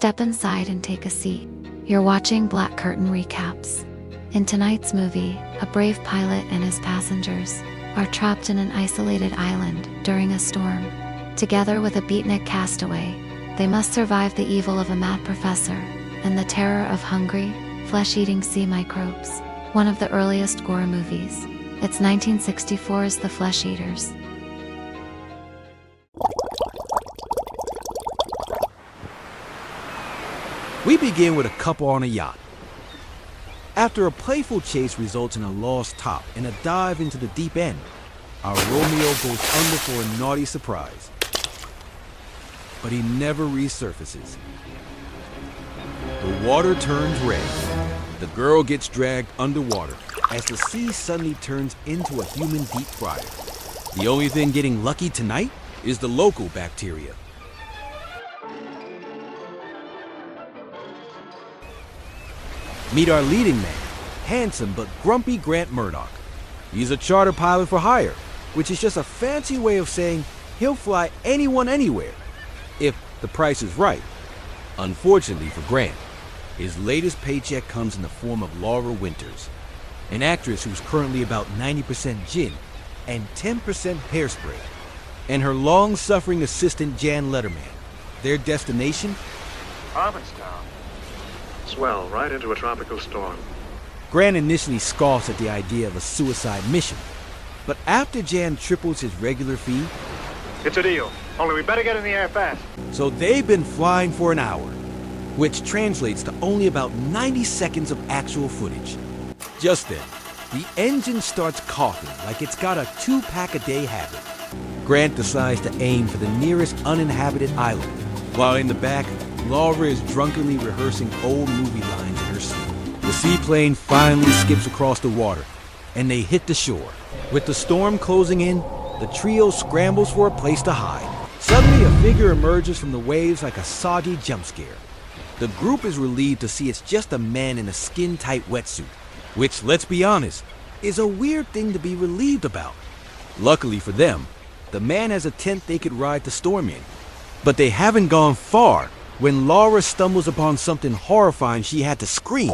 Step inside and take a seat. You're watching Black Curtain Recaps. In tonight's movie, a brave pilot and his passengers are trapped in an isolated island during a storm. Together with a beatnik castaway, they must survive the evil of a mad professor and the terror of hungry, flesh-eating sea microbes. One of the earliest gore movies. It's 1964's The Flesh Eaters. We begin with a couple on a yacht. After a playful chase results in a lost top and a dive into the deep end, our Romeo goes under for a naughty surprise. But he never resurfaces. The water turns red. The girl gets dragged underwater as the sea suddenly turns into a human deep fryer. The only thing getting lucky tonight is the local bacteria. Meet our leading man, handsome but grumpy Grant Murdoch. He's a charter pilot for hire, which is just a fancy way of saying he'll fly anyone anywhere, if the price is right. Unfortunately for Grant, his latest paycheck comes in the form of Laura Winters, an actress who's currently about 90% gin and 10% hairspray, and her long-suffering assistant Jan Letterman. Their destination? Provincetown. Swell right into a tropical storm. Grant initially scoffs at the idea of a suicide mission, but after Jan triples his regular fee, It's a deal. Only we better get in the air fast. so they've been flying for an hour, which translates to only about 90 seconds of actual footage. Just then, the engine starts coughing like it's got a 2-pack-a-day habit. Grant decides to aim for the nearest uninhabited island, while in the back, Laura is drunkenly rehearsing old movie lines in her sleep. The seaplane finally skips across the water, and they hit the shore. With the storm closing in, the trio scrambles for a place to hide. Suddenly, a figure emerges from the waves like a soggy jump scare. The group is relieved to see it's just a man in a skin-tight wetsuit, which, let's be honest, is a weird thing to be relieved about. Luckily for them, the man has a tent they could ride the storm in. But they haven't gone far when Laura stumbles upon something horrifying she had to scream.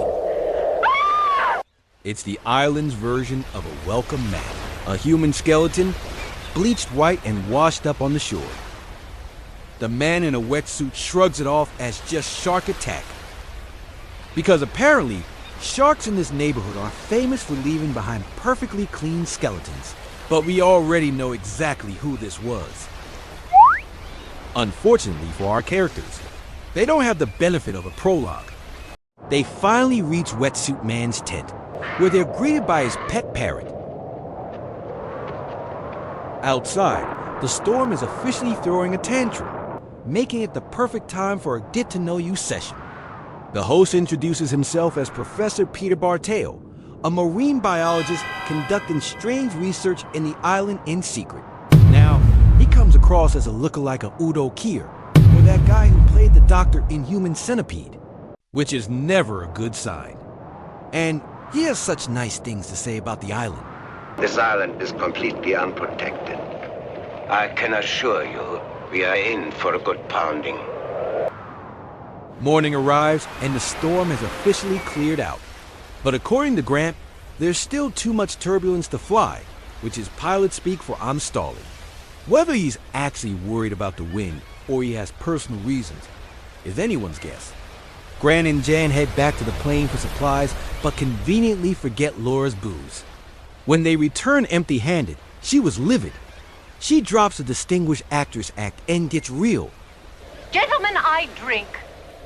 It's the island's version of a welcome mat, a human skeleton, bleached white and washed up on the shore. The man in a wetsuit shrugs it off as just shark attack. Because apparently, sharks in this neighborhood are famous for leaving behind perfectly clean skeletons. But we already know exactly who this was. Unfortunately for our characters, they don't have the benefit of a prologue. They finally reach Wetsuit Man's tent, where they're greeted by his pet parrot. Outside, the storm is officially throwing a tantrum, making it the perfect time for a get-to-know-you session. The host introduces himself as Professor Peter Bartell, a marine biologist conducting strange research in the island in secret. Now, he comes across as a lookalike of Udo Kier, or that guy who played the doctor in Human Centipede, which is never a good sign. And he has such nice things to say about the island. This island is completely unprotected. I can assure you, we are in for a good pounding. Morning arrives, and the storm has officially cleared out. But according to Grant, there's still too much turbulence to fly, which is pilot speak for I'm stalling. Whether he's actually worried about the wind or he has personal reasons is anyone's guess. Grant and Jan head back to the plane for supplies, but conveniently forget Laura's booze. When they return empty-handed, she was livid. She drops the Distinguished Actress Act and gets real. Gentlemen, I drink.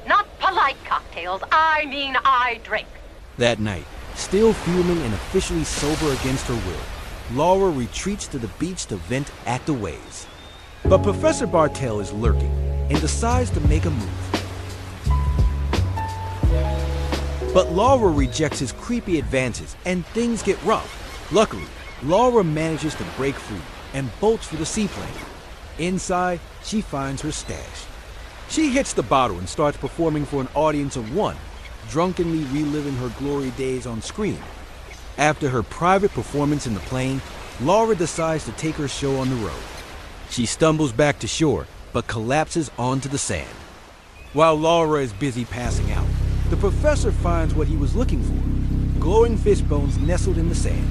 Not polite cocktails. I mean I drink. That night, still fuming and officially sober against her will, Laura retreats to the beach to vent at the waves. But Professor Bartell is lurking and decides to make a move. But Laura rejects his creepy advances and things get rough. Luckily, Laura manages to break free and bolts for the seaplane. Inside, she finds her stash. She hits the bottle and starts performing for an audience of one, drunkenly reliving her glory days on screen. After her private performance in the plane, Laura decides to take her show on the road. She stumbles back to shore, but collapses onto the sand. While Laura is busy passing out, the professor finds what he was looking for: glowing fish bones nestled in the sand.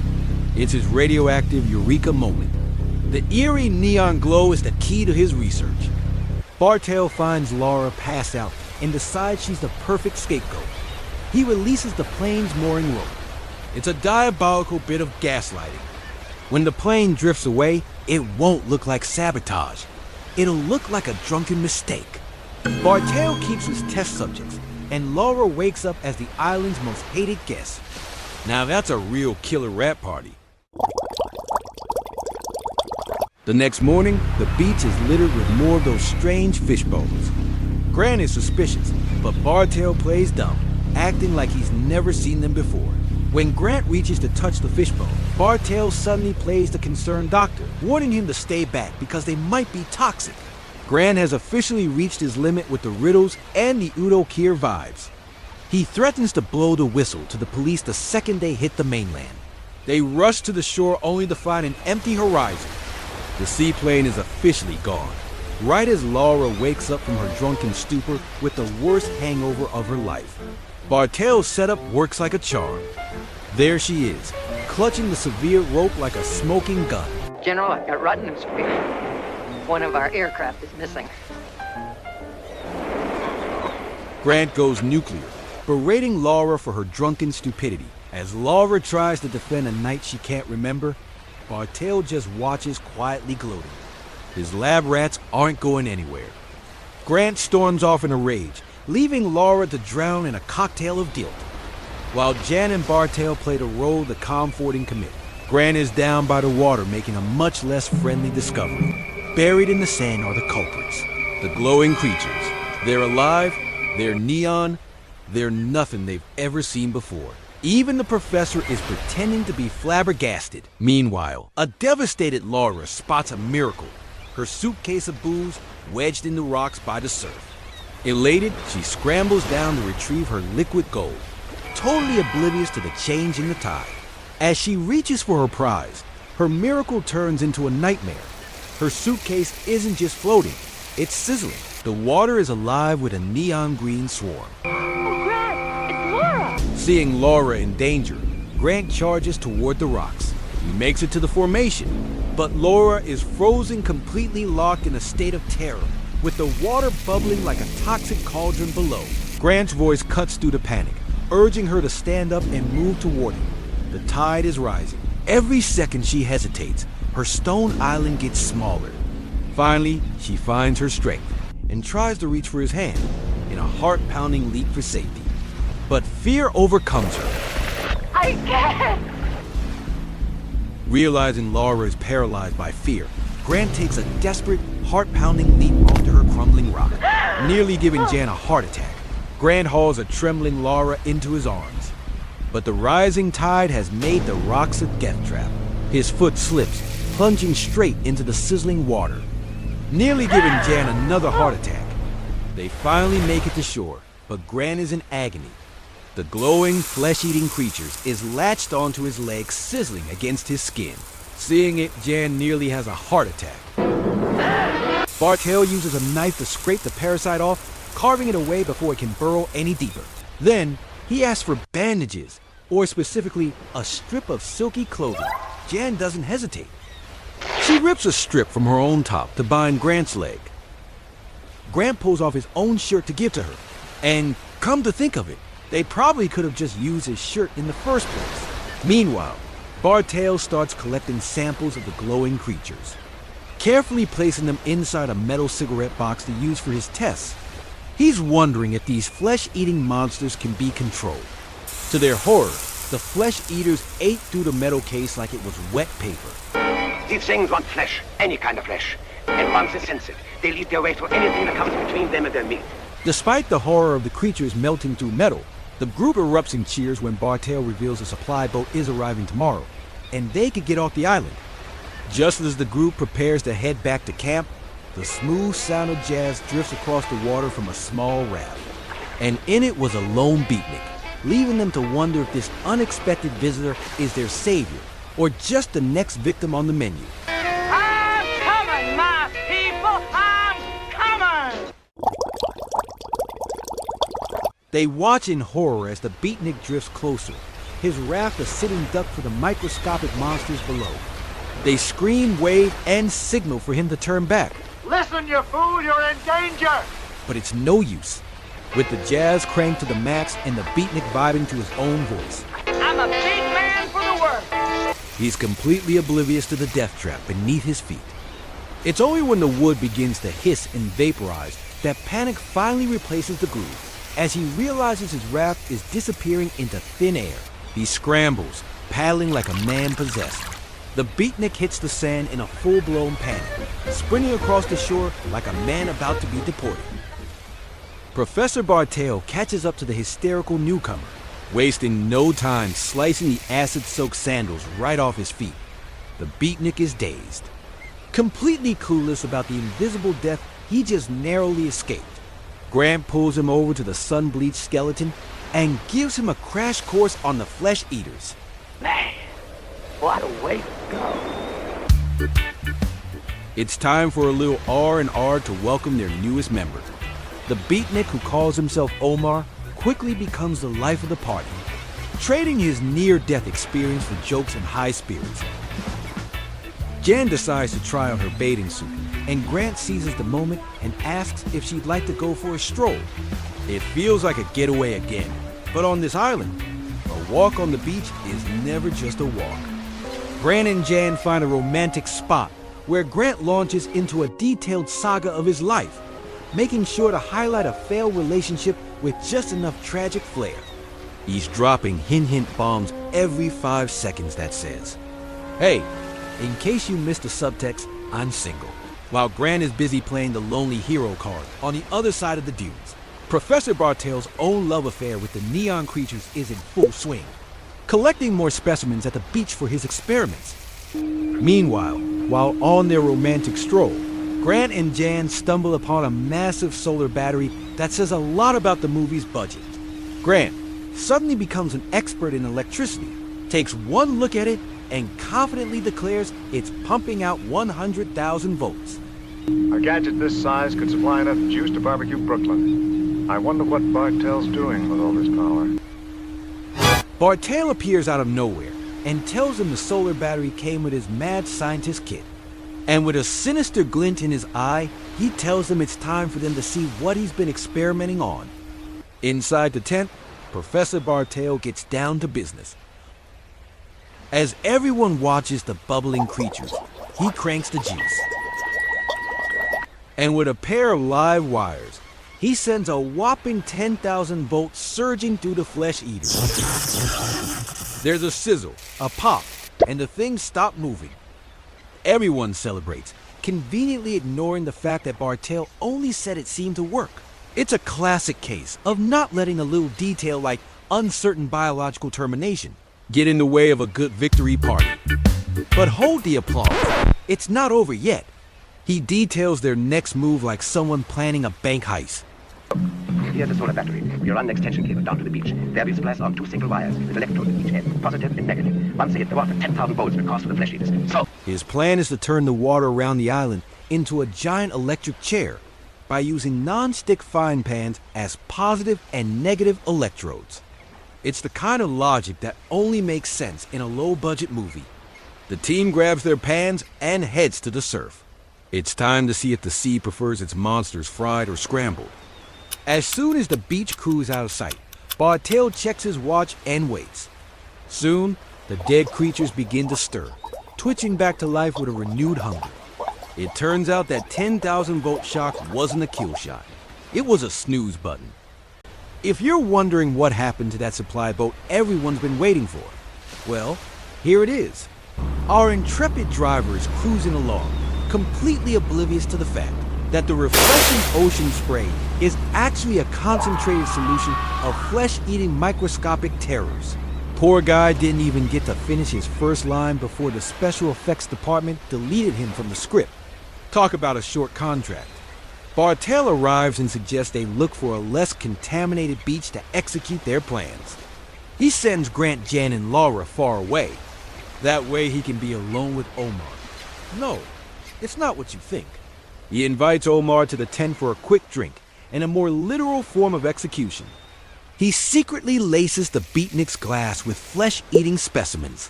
It's his radioactive eureka moment. The eerie neon glow is the key to his research. Bartell finds Laura passed out and decides she's the perfect scapegoat. He releases the plane's mooring rope. It's a diabolical bit of gaslighting. When the plane drifts away, it won't look like sabotage. It'll look like a drunken mistake. Bartell keeps his test subjects, and Laura wakes up as the island's most hated guest. Now that's a real killer rap party. The next morning, the beach is littered with more of those strange fish bones. Grant is suspicious, but Bartell plays dumb, acting like he's never seen them before. When Grant reaches to touch the fishbone, Bartell suddenly plays the concerned doctor, warning him to stay back because they might be toxic. Grant has officially reached his limit with the riddles and the Udo Kier vibes. He threatens to blow the whistle to the police the second they hit the mainland. They rush to the shore only to find an empty horizon. The seaplane is officially gone, right as Laura wakes up from her drunken stupor with the worst hangover of her life. Bartell's setup works like a charm. There she is, clutching the severe rope like a smoking gun. General, I've got rotten news for you. One of our aircraft is missing. Grant goes nuclear, berating Laura for her drunken stupidity. As Laura tries to defend a night she can't remember, Bartell just watches quietly gloating. His lab rats aren't going anywhere. Grant storms off in a rage, leaving Laura to drown in a cocktail of guilt. While Jan and Bartell play the role the comforting commit, Grant is down by the water making a much less friendly discovery. Buried in the sand are the culprits, the glowing creatures. They're alive, they're neon, they're nothing they've ever seen before. Even the professor is pretending to be flabbergasted. Meanwhile, a devastated Laura spots a miracle: her suitcase of booze wedged in the rocks by the surf. Elated, she scrambles down to retrieve her liquid gold, totally oblivious to the change in the tide. As she reaches for her prize, her miracle turns into a nightmare. Her suitcase isn't just floating, it's sizzling. The water is alive with a neon green swarm. Oh, Grant, it's Laura! Seeing Laura in danger, Grant charges toward the rocks. He makes it to the formation, but Laura is frozen, completely locked in a state of terror, with the water bubbling like a toxic cauldron below. Grant's voice cuts through the panic, urging her to stand up and move toward him. The tide is rising. Every second she hesitates, her stone island gets smaller. Finally, she finds her strength and tries to reach for his hand in a heart-pounding leap for safety. But fear overcomes her. I can't! Realizing Laura is paralyzed by fear, Grant takes a desperate, heart-pounding leap onto her crumbling rock, nearly giving Jan a heart attack. Grant hauls a trembling Laura into his arms. But the rising tide has made the rocks a death trap. His foot slips, plunging straight into the sizzling water, nearly giving Jan another heart attack. They finally make it to shore, but Grant is in agony. The glowing, flesh-eating creatures is latched onto his legs, sizzling against his skin. Seeing it, Jan nearly has a heart attack. Bartell uses a knife to scrape the parasite off, carving it away before it can burrow any deeper. Then, he asks for bandages, or specifically, a strip of silky clothing. Jan doesn't hesitate. She rips a strip from her own top to bind Grant's leg. Grant pulls off his own shirt to give to her. And come to think of it, they probably could have just used his shirt in the first place. Meanwhile, Bartell starts collecting samples of the glowing creatures, carefully placing them inside a metal cigarette box to use for his tests. He's wondering if these flesh-eating monsters can be controlled. To their horror, the flesh-eaters ate through the metal case like it was wet paper. These things want flesh, any kind of flesh. And once they sense it, they'll eat their way through anything that comes between them and their meat. Despite the horror of the creatures melting through metal, the group erupts in cheers when Bartell reveals a supply boat is arriving tomorrow, and they could get off the island. Just as the group prepares to head back to camp, the smooth sound of jazz drifts across the water from a small raft. And in it was a lone beatnik, leaving them to wonder if this unexpected visitor is their savior, or just the next victim on the menu. I'm coming, my people! I'm coming! They watch in horror as the beatnik drifts closer, his raft a sitting duck for the microscopic monsters below. They scream, wave, and signal for him to turn back. Listen, you fool, you're in danger! But it's no use. With the jazz cranked to the max and the beatnik vibing to his own voice. I'm a big man for the work! He's completely oblivious to the death trap beneath his feet. It's only when the wood begins to hiss and vaporize that panic finally replaces the groove. As he realizes his raft is disappearing into thin air, he scrambles, paddling like a man possessed. The beatnik hits the sand in a full-blown panic, sprinting across the shore like a man about to be deported. Professor Bartell catches up to the hysterical newcomer, wasting no time slicing the acid-soaked sandals right off his feet. The beatnik is dazed, completely clueless about the invisible death he just narrowly escaped. Grant pulls him over to the sun-bleached skeleton and gives him a crash course on the flesh eaters. Man, what a way to go. It's time for a little R&R to welcome their newest member. The beatnik who calls himself Omar quickly becomes the life of the party, trading his near-death experience for jokes and high spirits. Jan decides to try on her bathing suit, and Grant seizes the moment and asks if she'd like to go for a stroll. It feels like a getaway again, but on this island, a walk on the beach is never just a walk. Grant and Jan find a romantic spot where Grant launches into a detailed saga of his life, making sure to highlight a failed relationship with just enough tragic flair. He's dropping hint bombs every 5 seconds that says, "Hey, in case you missed the subtext, I'm single." While Grant is busy playing the lonely hero card on the other side of the dunes, Professor Bartell's own love affair with the neon creatures is in full swing, collecting more specimens at the beach for his experiments. Meanwhile, while on their romantic stroll, Grant and Jan stumble upon a massive solar battery that says a lot about the movie's budget. Grant suddenly becomes an expert in electricity, takes one look at it, and confidently declares it's pumping out 100,000 volts. A gadget this size could supply enough juice to barbecue Brooklyn. I wonder what Bartell's doing with all this power. Bartell appears out of nowhere and tells him the solar battery came with his mad scientist kit. And with a sinister glint in his eye, he tells them it's time for them to see what he's been experimenting on. Inside the tent, Professor Bartell gets down to business. As everyone watches the bubbling creatures, he cranks the juice. And with a pair of live wires, he sends a whopping 10,000 volts surging through the flesh eaters. There's a sizzle, a pop, and the things stop moving. Everyone celebrates, conveniently ignoring the fact that Bartell only said it seemed to work. It's a classic case of not letting a little detail like uncertain biological termination get in the way of a good victory party. But hold the applause. It's not over yet. He details their next move like someone planning a bank heist. Here's the solar battery. You run an extension cable down to the beach. There we supply on 2 single wires with electrodes at each end, positive and negative. Once they hit the water, 10,000 volts will cause for the flesh eaters. So his plan is to turn the water around the island into a giant electric chair by using non-stick frying pans as positive and negative electrodes. It's the kind of logic that only makes sense in a low-budget movie. The team grabs their pans and heads to the surf. It's time to see if the sea prefers its monsters fried or scrambled. As soon as the beach crew is out of sight, Bartell checks his watch and waits. Soon, the dead creatures begin to stir, twitching back to life with a renewed hunger. It turns out that 10,000 volt shock wasn't a kill shot. It was a snooze button. If you're wondering what happened to that supply boat everyone's been waiting for, well, here it is. Our intrepid driver is cruising along, completely oblivious to the fact that the refreshing ocean spray is actually a concentrated solution of flesh-eating microscopic terrors. Poor guy didn't even get to finish his first line before the special effects department deleted him from the script. Talk about a short contract. Bartell arrives and suggests they look for a less contaminated beach to execute their plans. He sends Grant, Jan, and Laura far away. That way he can be alone with Omar. No, it's not what you think. He invites Omar to the tent for a quick drink and a more literal form of execution. he secretly laces the beatnik's glass with flesh-eating specimens.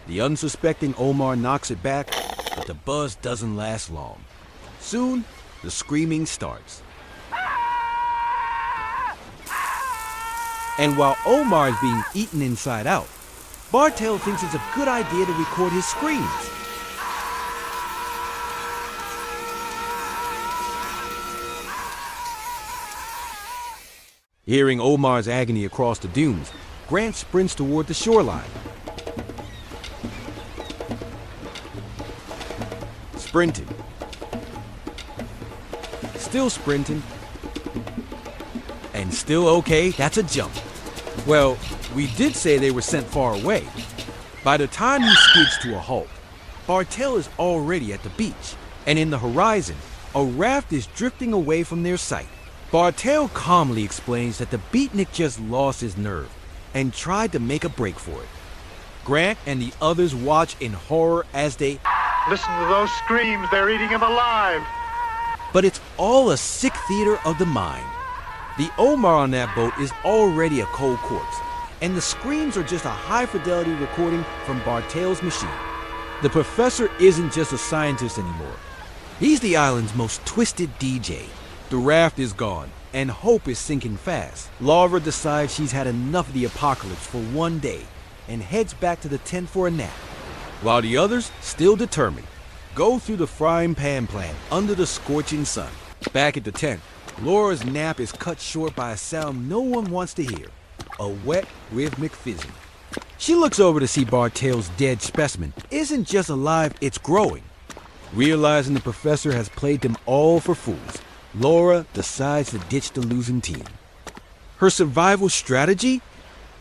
The unsuspecting Omar knocks it back, but the buzz doesn't last long. Soon, the screaming starts. And while Omar is being eaten inside out, Bartell thinks it's a good idea to record his screams. Hearing Omar's agony across the dunes, Grant sprints toward the shoreline. Sprinting. Still sprinting. And still okay, that's a jump. Well, we did say they were sent far away. By the time he skids to a halt, Bartell is already at the beach, and in the horizon, a raft is drifting away from their sight. Bartell calmly explains that the beatnik just lost his nerve and tried to make a break for it. Grant and the others watch in horror as they... Listen to those screams. They're eating him alive. But it's all a sick theater of the mind. The Omar on that boat is already a cold corpse, and the screams are just a high-fidelity recording from Bartell's machine. The professor isn't just a scientist anymore. He's the island's most twisted DJ. The raft is gone, and hope is sinking fast. Laura decides she's had enough of the apocalypse for one day and heads back to the tent for a nap, while the others, still determined, go through the frying pan plan under the scorching sun. Back at the tent, Laura's nap is cut short by a sound no one wants to hear, a wet, rhythmic fizzing. She looks over to see Bartell's dead specimen isn't just alive, it's growing. Realizing the professor has played them all for fools, Laura decides to ditch the losing team. Her survival strategy?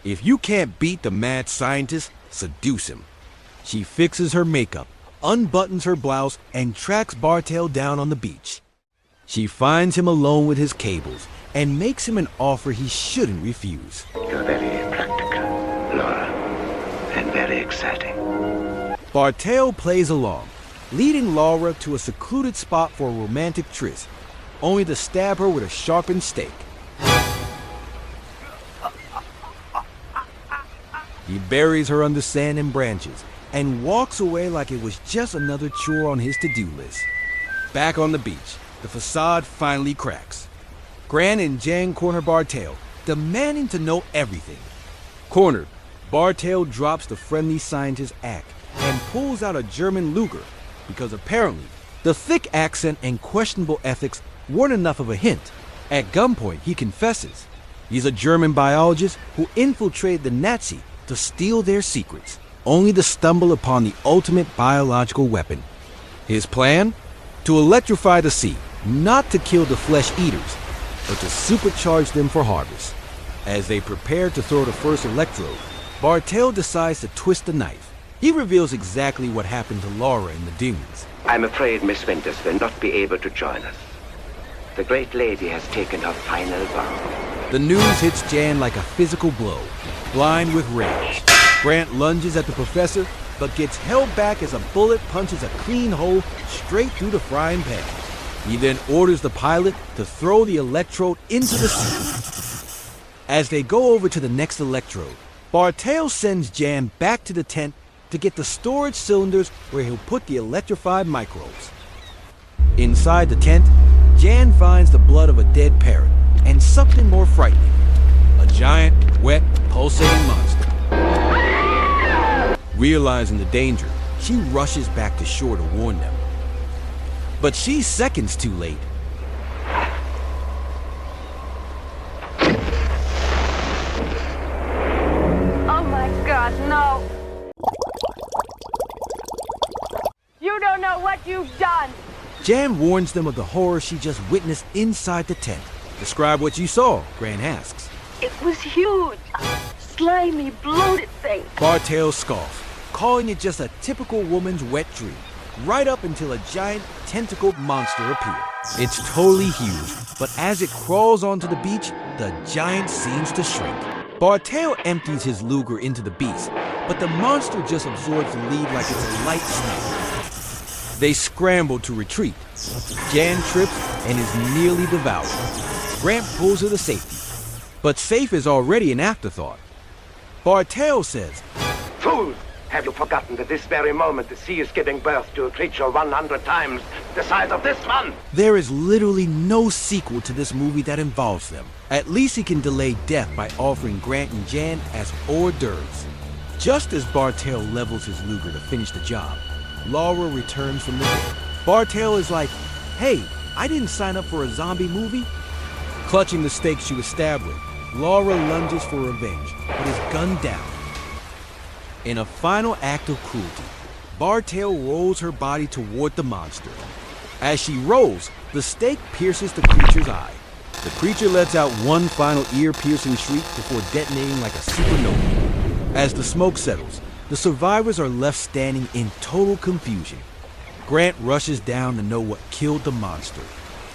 If you can't beat the mad scientist, seduce him. She fixes her makeup, unbuttons her blouse, and tracks Bartell down on the beach. She finds him alone with his cables and makes him an offer he shouldn't refuse. You're very practical, Laura, and very exciting. Bartell plays along, leading Laura to a secluded spot for a romantic tryst, only to stab her with a sharpened stake. He buries her under sand and branches and walks away like it was just another chore on his to-do list. Back on the beach, the facade finally cracks. Grant and Jan corner Bartell, demanding to know everything. Cornered, Bartell drops the friendly scientist's act and pulls out a German Luger, because apparently the thick accent and questionable ethics weren't enough of a hint. At gunpoint, he confesses. He's a German biologist who infiltrated the Nazi to steal their secrets, only to stumble upon the ultimate biological weapon. His plan? To electrify the sea, not to kill the flesh eaters, but to supercharge them for harvest. As they prepare to throw the first electrode, Bartell decides to twist the knife. He reveals exactly what happened to Laura in the dunes. I'm afraid Miss Winters will not be able to join us. The great lady has taken her final bow. The news hits Jan like a physical blow. Blind with rage, Grant lunges at the professor, but gets held back as a bullet punches a clean hole straight through the frying pan. He then orders the pilot to throw the electrode into the sea. As they go over to the next electrode, Bartell sends Jan back to the tent to get the storage cylinders where he'll put the electrified microbes. Inside the tent, Jan finds the blood of a dead parrot and something more frightening, a giant, wet, pulsating monster. Realizing the danger, she rushes back to shore to warn them. But she's seconds too late. Oh my God, no! You don't know what you've done! Jan warns them of the horror she just witnessed inside the tent. Describe what you saw, Grant asks. It was huge. Slimy, bloated thing. Bartell scoffs, calling it just a typical woman's wet dream, right up until a giant tentacled monster appears. It's totally huge, but as it crawls onto the beach, the giant seems to shrink. Bartell empties his Luger into the beast, but the monster just absorbs the lead like it's a light snake. They scramble to retreat. Jan trips and is nearly devoured. Grant pulls her to safety. But safe is already an afterthought. Bartell says, Fools! Have you forgotten that this very moment the sea is giving birth to a creature 100 times the size of this one? there is literally no sequel to this movie that involves them. At least he can delay death by offering Grant and Jan as hors d'oeuvres. Just as Bartell levels his Luger to finish the job, Laura returns from the dead. Bartell is like, hey, I didn't sign up for a zombie movie. Clutching the stakes she was stabbed with, Laura lunges for revenge, but is gunned down. In a final act of cruelty, Bartell rolls her body toward the monster. As she rolls, the stake pierces the creature's eye. The creature lets out one final ear-piercing shriek before detonating like a supernova. As the smoke settles, the survivors are left standing in total confusion. Grant rushes down to know what killed the monster.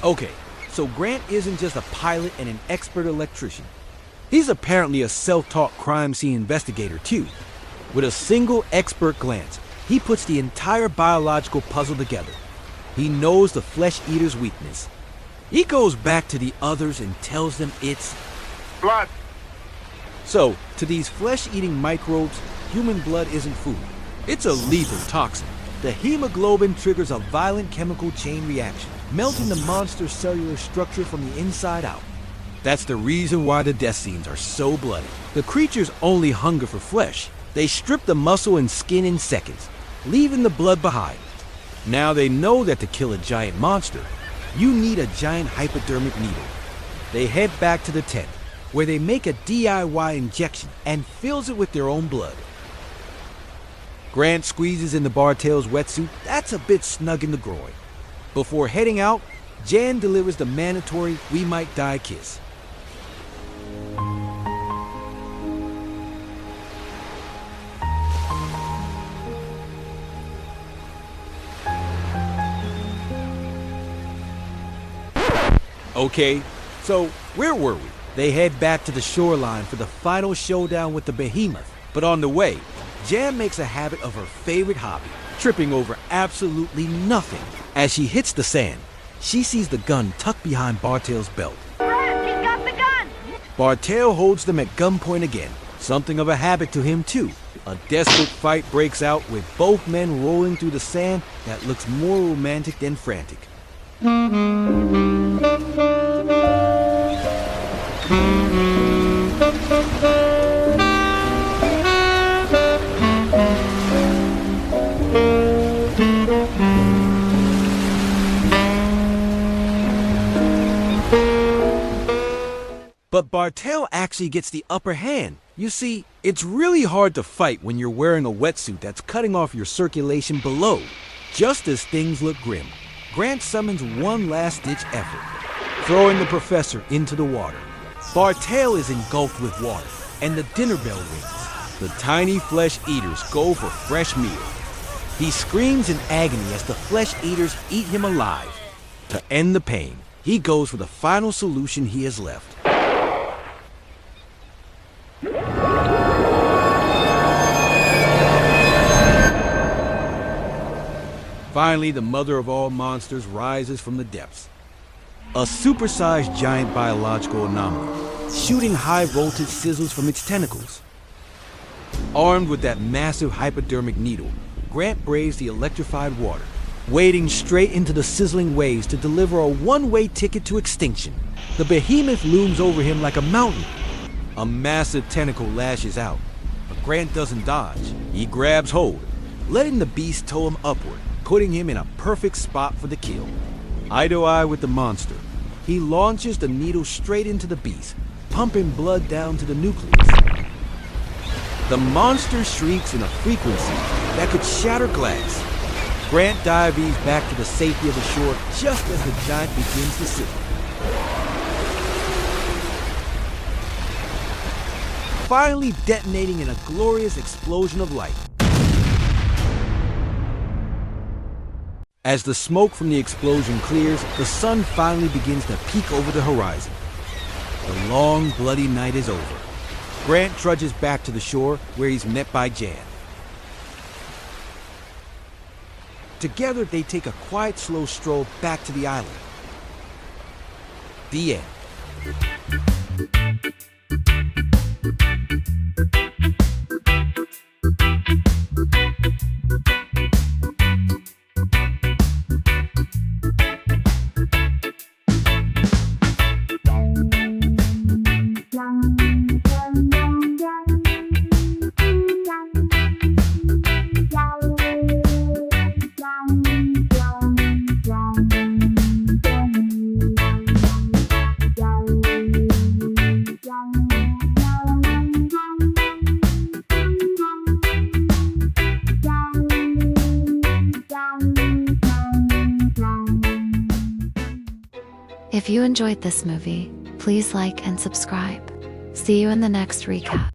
Okay, so Grant isn't just a pilot and an expert electrician. He's apparently a self-taught crime scene investigator too. With a single expert glance, he puts the entire biological puzzle together. He knows the flesh eater's weakness. He goes back to the others and tells them it's Blood! so, to these flesh-eating microbes, human blood isn't food. It's a lethal toxin. The hemoglobin triggers a violent chemical chain reaction, melting the monster's cellular structure from the inside out. That's the reason why the death scenes are so bloody. The creatures only hunger for flesh. They strip the muscle and skin in seconds, leaving the blood behind. Now they know that to kill a giant monster, you need a giant hypodermic needle. They head back to the tent, where they make a DIY injection and fills it with their own blood. Grant squeezes into Bartell's wetsuit that's a bit snug in the groin. Before heading out, Jan delivers the mandatory "we might die" kiss. Okay, so where were we? They head back to the shoreline for the final showdown with the behemoth. But on the way, Jan makes a habit of her favorite hobby, tripping over absolutely nothing. As she hits the sand, she sees the gun tucked behind Bartell's belt. Grant, he's got the gun! Bartell holds them at gunpoint again, something of a habit to him too. A desperate fight breaks out with both men rolling through the sand that looks more romantic than frantic. But Bartell actually gets the upper hand. You see, it's really hard to fight when you're wearing a wetsuit that's cutting off your circulation below. Just as things look grim, Grant summons one last-ditch effort, throwing the professor into the water. Bartell is engulfed with water, and the dinner bell rings. The tiny flesh eaters go for fresh meal. He screams in agony as the flesh eaters eat him alive. To end the pain, he goes for the final solution he has left. Finally, the mother of all monsters rises from the depths. A supersized giant biological anomaly, shooting high-voltage sizzles from its tentacles. Armed with that massive hypodermic needle, Grant braves the electrified water, wading straight into the sizzling waves to deliver a one-way ticket to extinction. The behemoth looms over him like a mountain. A massive tentacle lashes out, but Grant doesn't dodge. He grabs hold, letting the beast tow him upward, putting him in a perfect spot for the kill. Eye to eye with the monster, he launches the needle straight into the beast, pumping blood down to the nucleus. The monster shrieks in a frequency that could shatter glass. Grant dives back to the safety of the shore just as the giant begins to sizzle. Finally detonating in a glorious explosion of light. As the smoke from the explosion clears, the sun finally begins to peek over the horizon. The long, bloody night is over. Grant trudges back to the shore, where he's met by Jan. Together, they take a quiet, slow stroll back to the island. The end. If you enjoyed this movie, please like and subscribe. See you in the next recap.